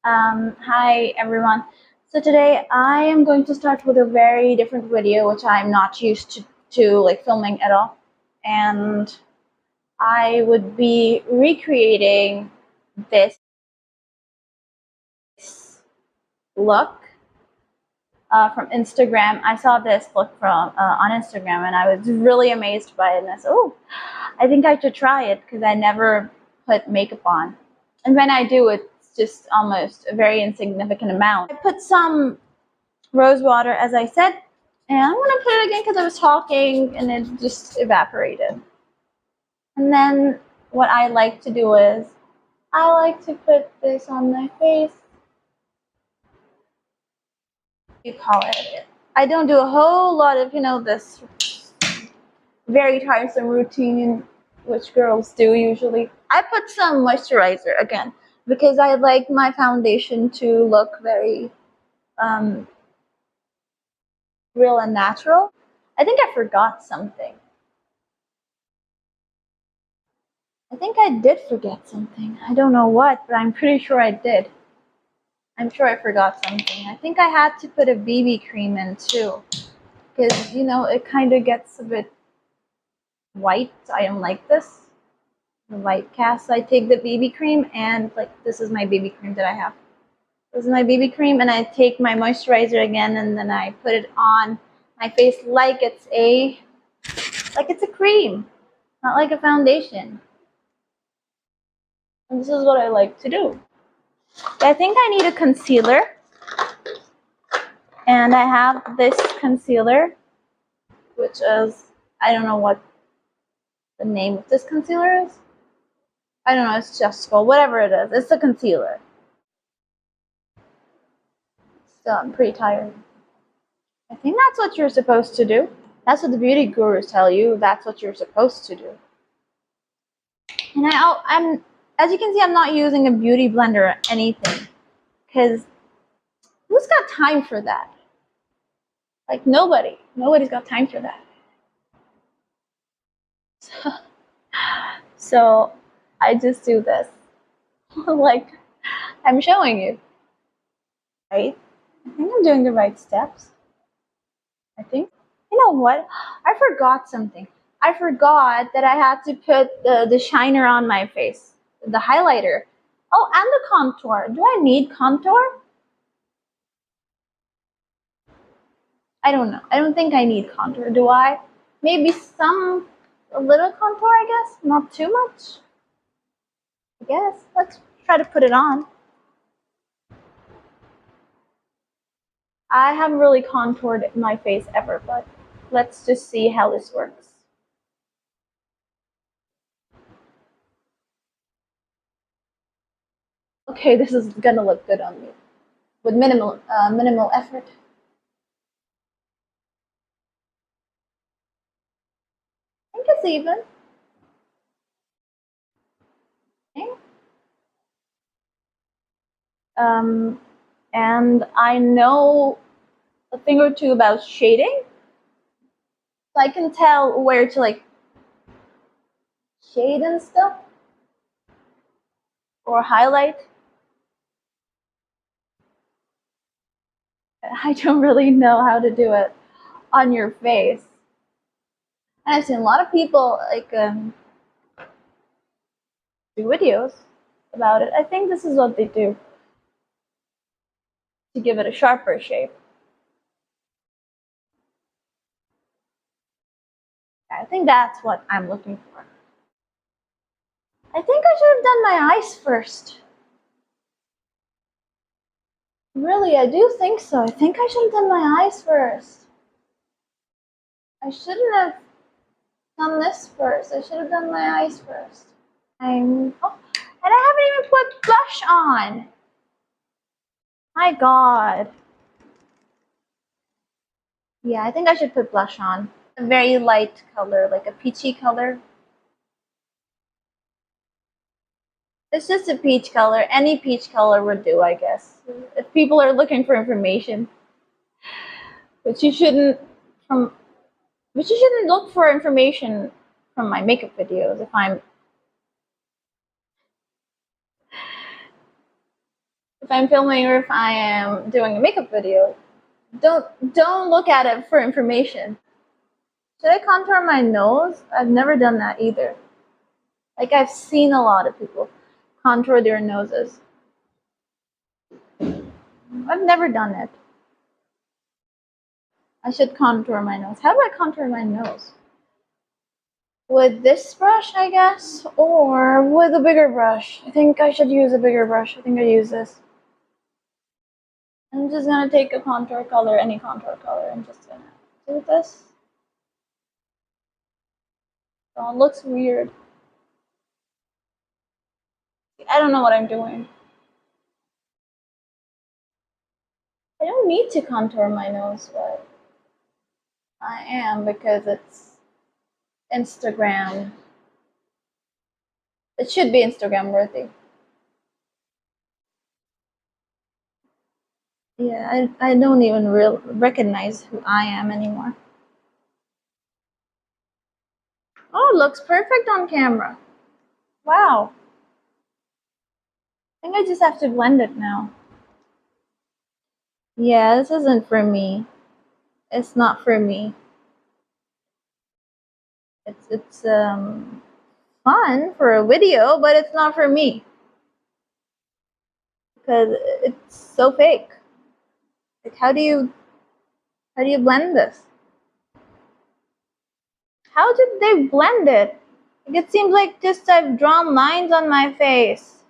Hi everyone. So today I am going to start with a very different video, which I'm not used to like filming at all. And I would be recreating this look from Instagram. I saw this look from on Instagram, and I was really amazed by it. And I said, "Oh, I think I should try it because I never put makeup on, and when I do, it's just almost a very insignificant amount." I put some rose water, as I said, and I'm gonna put it again because I was talking and it just evaporated. And then what I like to do is I like to put this on my face. You call it. I don't do a whole lot of, this very tiresome routine which girls do usually. I put some moisturizer again because I like my foundation to look very real and natural. I think I forgot something. I think I did forget something. I don't know what, but I'm pretty sure I did. I'm sure I forgot something. I think I had to put a BB cream in too. Because, it kind of gets a bit white. I don't like this. The white cast. So I take the BB cream and, this is my BB cream that I have. This is my BB cream, and I take my moisturizer again, and then I put it on my face like it's a cream, not like a foundation. And this is what I like to do. I think I need a concealer, and I have this concealer, which is, I don't know what the name of this concealer is. I don't know, it's just called, whatever it is, it's a concealer. Still, I'm pretty tired. I think that's what you're supposed to do. That's what the beauty gurus tell you, that's what you're supposed to do. And I'm, as you can see, I'm not using a beauty blender or anything, because who's got time for that? Like, nobody's got time for that. So I just do this. Like I'm showing you. Right? I think I'm doing the right steps. I think. You know what? I forgot something. I forgot that I had to put the shiner on my face. The highlighter. Oh, and the contour. Do I need contour? I don't know. I don't think I need contour. Do I? Maybe a little contour, I guess. Not too much. I guess. Let's try to put it on. I haven't really contoured my face ever, but let's just see how this works. Okay, this is gonna look good on me with minimal effort. I think it's even. Okay. And I know a thing or two about shading, so I can tell where to shade and stuff or highlight. I don't really know how to do it on your face. And I've seen a lot of people do videos about it. I think this is what they do to give it a sharper shape. I think that's what I'm looking for. I think I should have done my eyes first. Really, I do think so. I think I should have done my eyes first. I shouldn't have done this first. I should have done my eyes first. And I haven't even put blush on. My God. Yeah, I think I should put blush on. A very light color, like a peachy color. It's just a peach color. Any peach color would do, I guess. If people are looking for information. But you shouldn't look for information from my makeup videos if I'm filming or if I am doing a makeup video, don't look at it for information. Should I contour my nose? I've never done that either. Like, I've seen a lot of people contour their noses. I've never done it. I should contour my nose. How do I contour my nose? With this brush, I guess, or with a bigger brush. I think I should use a bigger brush. I think I use this. I'm just gonna take a contour color, any contour color, and just gonna do this. Oh, it looks weird. I don't know what I'm doing. I don't need to contour my nose, but I am because it's Instagram. It should be Instagram worthy. Yeah, I don't even recognize who I am anymore. Oh, it looks perfect on camera. Wow. I think I just have to blend it now. Yeah, this isn't for me. It's not for me. It's fun for a video, but it's not for me. Because it's so fake. Like, how do you blend this? How did they blend it? Like, it seems like just I've drawn lines on my face.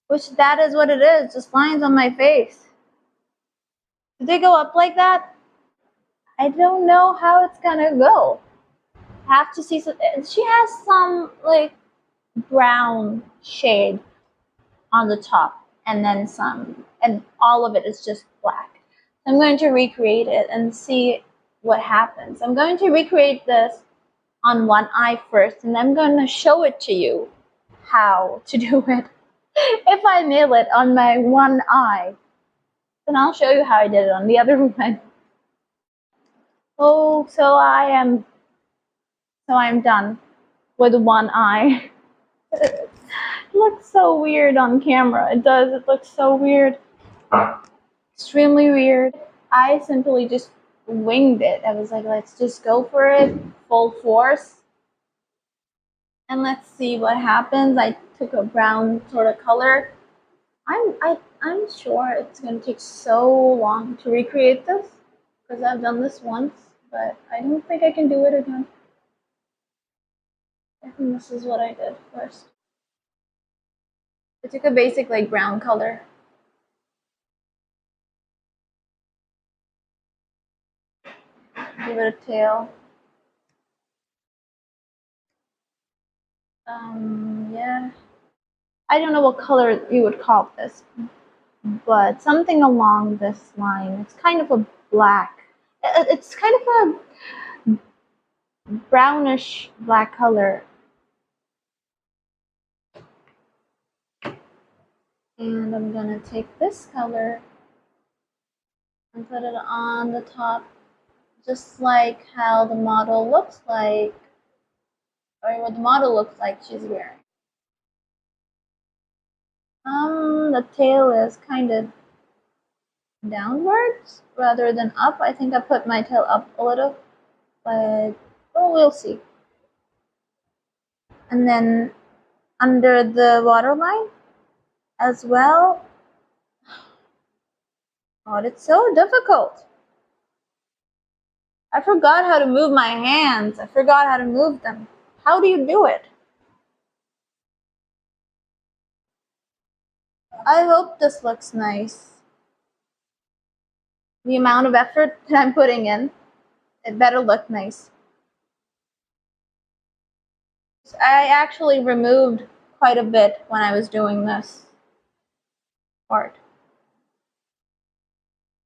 Which that is what it is, just lines on my face. Did they go up like that? I don't know how it's gonna go. I have to see some. She has some like brown shade on the top, and then some, and all of it is just black. I'm going to recreate it and see what happens. I'm going to recreate this on one eye first, and I'm going to show it to you how to do it. If I nail it on my one eye, then I'll show you how I did it on the other one. Oh, so I'm done with one eye. It looks so weird on camera. It does. It looks so weird. Extremely weird. I simply just winged it. I was like, let's just go for it, full force, and let's see what happens. I took a brown sort of color. I'm sure it's gonna take so long to recreate this because I've done this once, but I don't think I can do it again. I think this is what I did first. I took a basic like brown color. Give it a tail. Yeah. I don't know what color you would call this, but something along this line. It's kind of a black. It's kind of a brownish black color. And I'm gonna take this color and put it on the top, just like how the model looks like, or what the model looks like she's wearing. The tail is kind of downwards rather than up. I think I put my tail up a little, but oh, we'll see. And then under the waterline as well. Oh, it's so difficult. I forgot how to move my hands. I forgot how to move them. How do you do it? I hope this looks nice. The amount of effort that I'm putting in, it better look nice. I actually removed quite a bit when I was doing this part.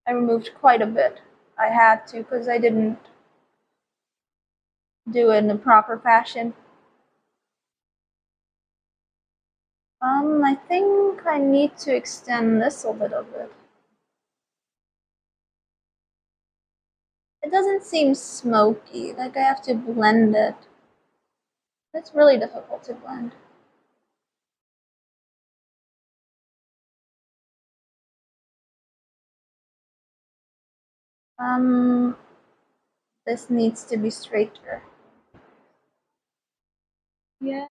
I removed quite a bit. I had to because I didn't do it in a proper fashion. I think I need to extend this a little bit. It doesn't seem smoky, like I have to blend it. It's really difficult to blend. This needs to be straighter. Yeah.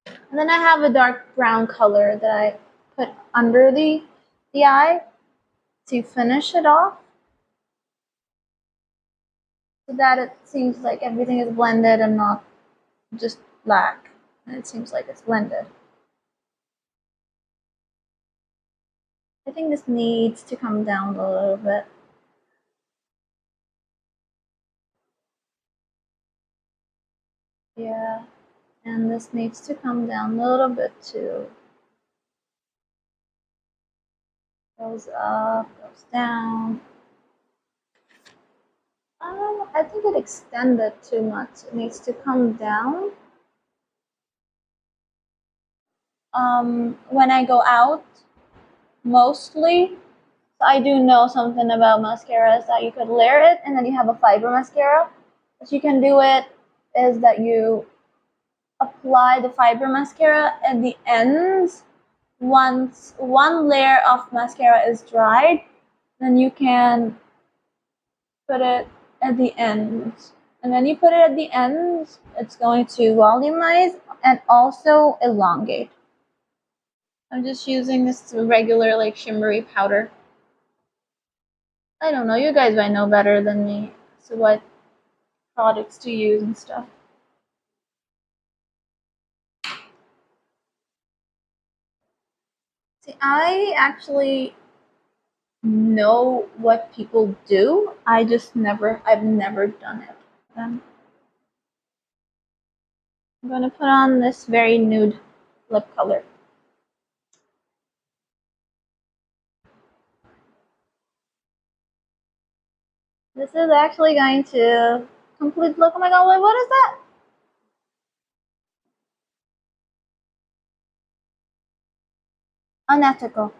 And then I have a dark brown color that I put under the eye to finish it off, so that it seems like everything is blended and not just black. And it seems like it's blended. I think this needs to come down a little bit. Yeah. And this needs to come down a little bit too. Goes up, goes down. I think it extended too much. It needs to come down. When I go out, mostly, I do know something about mascara is that you could layer it and then you have a fiber mascara. What you can do it is that you apply the fiber mascara at the ends. Once one layer of mascara is dried, then you can put it at the ends. And when you put it at the ends, it's going to volumize and also elongate. I'm just using this regular like shimmery powder. I don't know, you guys might know better than me. So what products to use and stuff. See, I actually know what people do. I've never done it. I'm gonna put on this very nude lip color. This is actually going to complete look. Oh my god, wait, what is that? Unethical.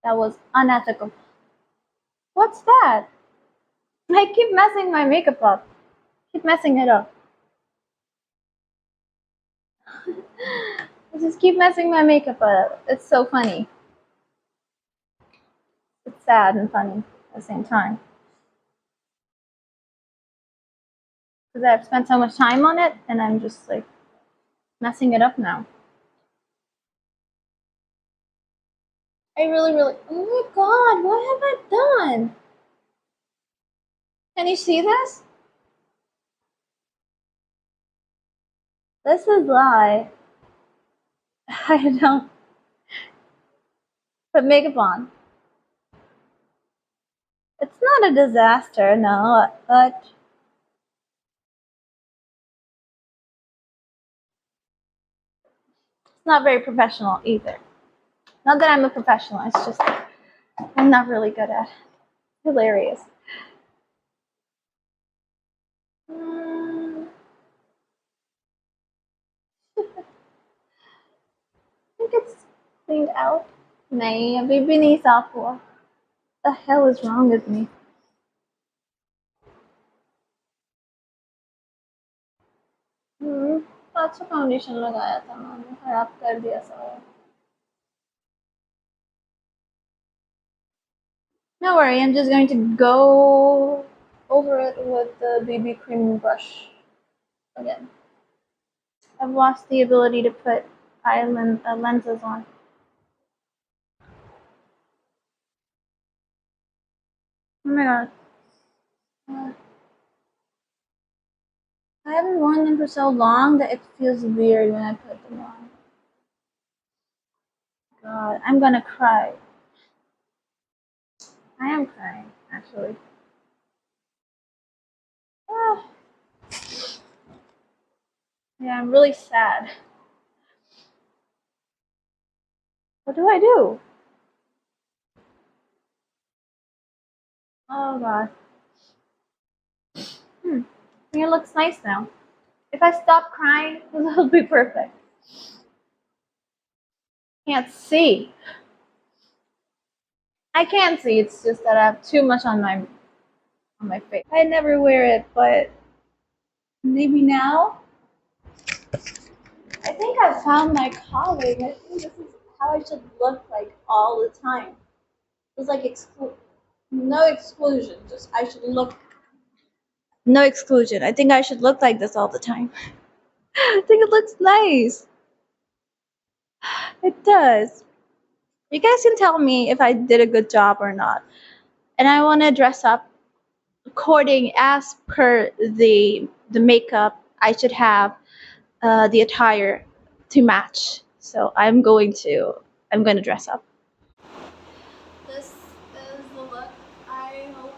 That was unethical. What's that? I keep messing my makeup up. Keep messing it up. I just keep messing my makeup up. It's so funny. It's sad and funny at the same time. Because I've spent so much time on it and I'm just like messing it up now. I really, oh my god, what have I done? Can you see this? This is why I don't put makeup on. It's not a disaster, no, but it's not very professional either. Not that I'm a professional, it's just I'm not really good at it. Hilarious. I think it's cleaned out. नहीं अभी भी नहीं साफ हुआ. The hell is wrong with me? अच्छा foundation लगाया था मैंने, खराब कर दिया सारा. No worry, I'm just going to go over it with the BB cream brush again. I've lost the ability to put lenses on. Oh my god. I haven't worn them for so long that it feels weird when I put them on. God, I'm gonna cry. I am crying, actually. Ah. Yeah, I'm really sad. What do I do? Oh god. I think it looks nice now. If I stop crying, it'll be perfect. Can't see. I can see, it's just that I have too much on my face. I never wear it, but maybe now. I think I found my calling. I think this is how I should look like all the time. It's like no exclusion. Just I should look no exclusion. I think I should look like this all the time. I think it looks nice. It does. You guys can tell me if I did a good job or not. And I want to dress up according as per the makeup. I should have the attire to match. So I'm going to dress up. This is the look. I hope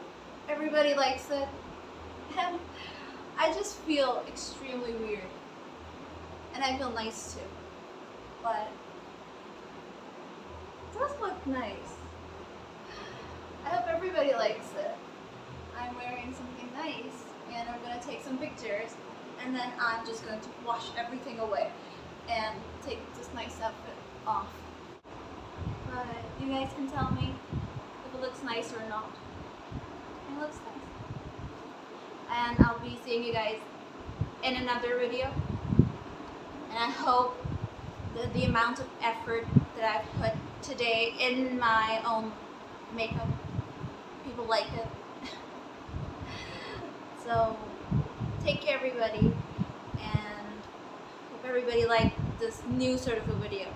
everybody likes it. And I just feel extremely weird. And I feel nice too. But it does look nice. I hope everybody likes it. I'm wearing something nice and I'm going to take some pictures and then I'm just going to wash everything away and take this nice outfit off. But you guys can tell me if it looks nice or not. It looks nice. And I'll be seeing you guys in another video. And I hope that the amount of effort that I've put today in my own makeup, people like it. So take care everybody and hope everybody liked this new sort of a video.